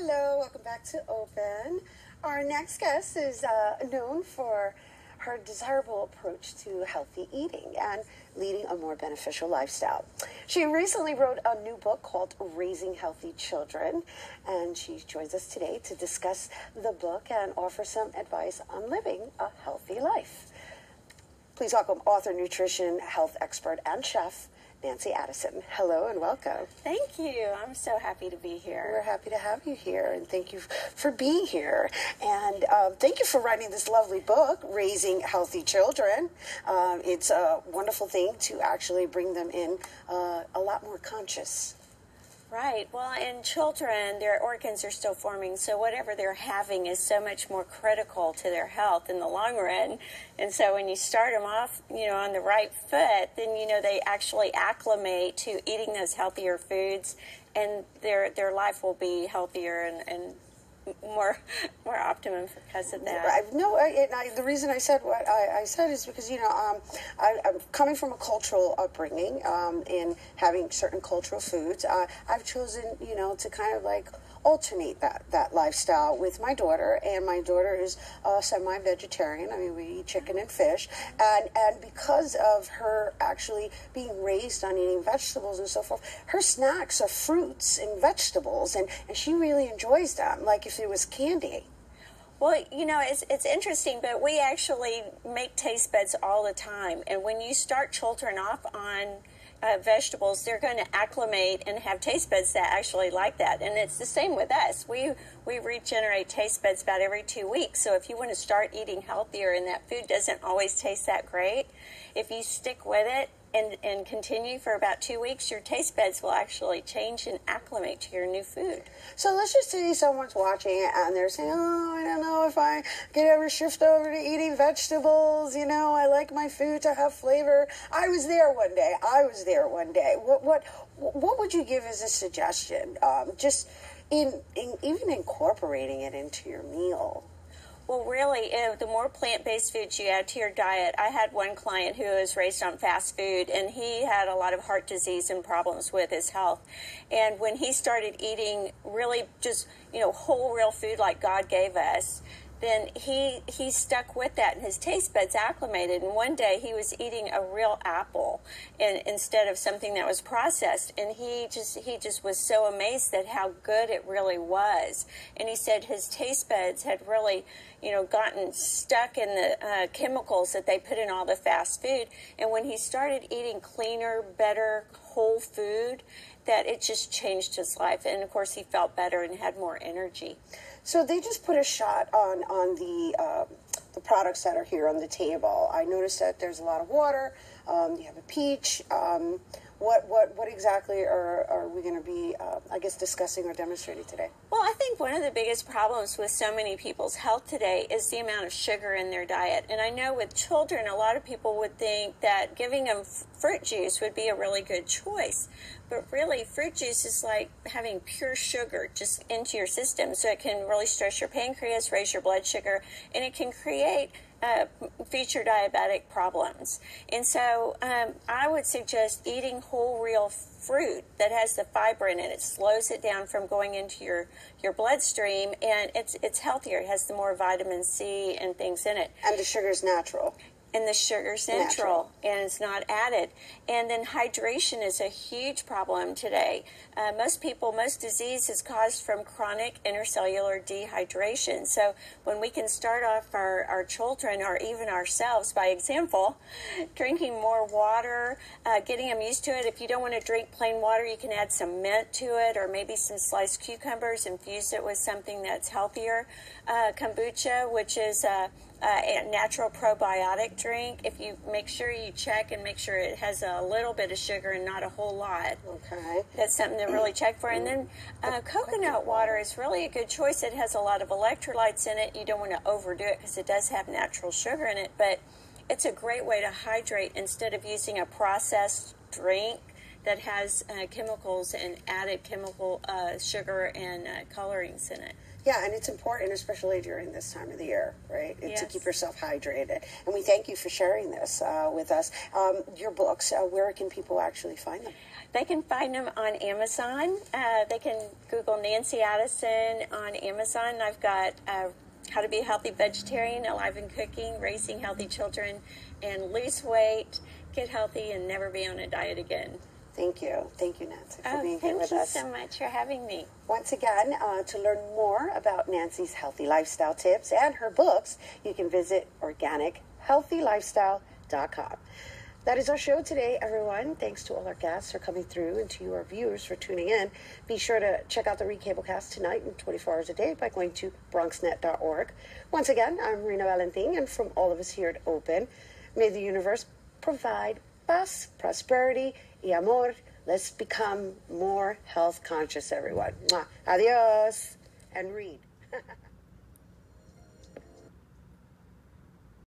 Hello, welcome back to Open. Our next guest is known for her desirable approach to healthy eating and leading a more beneficial lifestyle. She recently wrote a new book called Raising Healthy Children, and she joins us today to discuss the book and offer some advice on living a healthy life. Please welcome author, nutrition, health expert, and chef, Nancy Addison. Hello and welcome. Thank you. I'm so happy to be here. We're happy to have you here, and thank you for being here. And thank you for writing this lovely book, Raising Healthy Children. It's a wonderful thing to actually bring them in a lot more conscious. Right. Well, in children, their organs are still forming, so whatever they're having is so much more critical to their health in the long run. And so when you start them off, on the right foot, then, they actually acclimate to eating those healthier foods, and their life will be healthier and more optimum because of that. The reason I said what I said is because I'm coming from a cultural upbringing in having certain cultural foods. I've chosen to kind of like alternate that lifestyle with my daughter, and my daughter is semi-vegetarian. I mean, we eat chicken and fish, and because of her actually being raised on eating vegetables and so forth, her snacks are fruits and vegetables, and she really enjoys them, like if it was candy. Well, it's interesting, but we actually make taste buds all the time, and when you start children off on vegetables, they're going to acclimate and have taste buds that actually like that. And it's the same with us. We regenerate taste buds about every 2 weeks. So if you want to start eating healthier and that food doesn't always taste that great, if you stick with it and continue for about 2 weeks, your taste buds will actually change and acclimate to your new food. So let's just say someone's watching it and they're saying, oh, I don't know if I could ever shift over to eating vegetables. I like my food to have flavor. I was there one day. What would you give as a suggestion? Just in even incorporating it into your meal. Well, really, the more plant-based foods you add to your diet. I had one client who was raised on fast food, and he had a lot of heart disease and problems with his health. And when he started eating really just, whole, real food like God gave us, then he stuck with that, and his taste buds acclimated. And one day he was eating a real apple instead of something that was processed, and he just was so amazed at how good it really was. And he said his taste buds had really gotten stuck in the chemicals that they put in all the fast food. And when he started eating cleaner, better, whole food, that it just changed his life. And of course he felt better and had more energy. So they just put a shot on the products that are here on the table. I noticed that there's a lot of water. You have a peach. What exactly are we going to be, discussing or demonstrating today? Well, I think one of the biggest problems with so many people's health today is the amount of sugar in their diet. And I know with children, a lot of people would think that giving them fruit juice would be a really good choice. But really, fruit juice is like having pure sugar just into your system. So it can really stress your pancreas, raise your blood sugar, and it can create future diabetic problems. And so I would suggest eating whole, real fruit that has the fiber in it. It slows it down from going into your bloodstream, and it's healthier. It has the more vitamin C and things in it. And the sugar's natural. And the sugar's natural, and it's not added. And then hydration is a huge problem today. Most disease is caused from chronic intercellular dehydration. So when we can start off our children or even ourselves, by example, drinking more water, getting them used to it. If you don't want to drink plain water, you can add some mint to it, or maybe some sliced cucumbers, infuse it with something that's healthier. Kombucha, which is a natural probiotic drink. If you make sure you check and make sure it has a little bit of sugar and not a whole lot. Okay. That's something to really check for. And then coconut water is really a good choice. It has a lot of electrolytes in it. You don't want to overdo it because it does have natural sugar in it, but it's a great way to hydrate instead of using a processed drink that has chemicals and added chemical sugar and colorings in it. Yeah, and it's important, especially during this time of the year, right? Yes. To keep yourself hydrated. And we thank you for sharing this with us. Your books, where can people actually find them? They can find them on Amazon. They can Google Nancy Addison on Amazon. I've got How to Be a Healthy Vegetarian, Alive and Cooking, Raising Healthy Children, and Lose Weight, Get Healthy, and Never Be on a Diet Again. Thank you. Thank you, Nancy, for being here with us. Thank you so much for having me. Once again, to learn more about Nancy's healthy lifestyle tips and her books, you can visit organichealthylifestyle.com. That is our show today, everyone. Thanks to all our guests for coming through and to our viewers for tuning in. Be sure to check out the Recablecast tonight and 24 hours a day by going to bronxnet.org. Once again, I'm Rhina Valentin, and from all of us here at Open, may the universe provide paz, prosperity, y amor. Let's become more health conscious, everyone. Mwah. Adios. And read.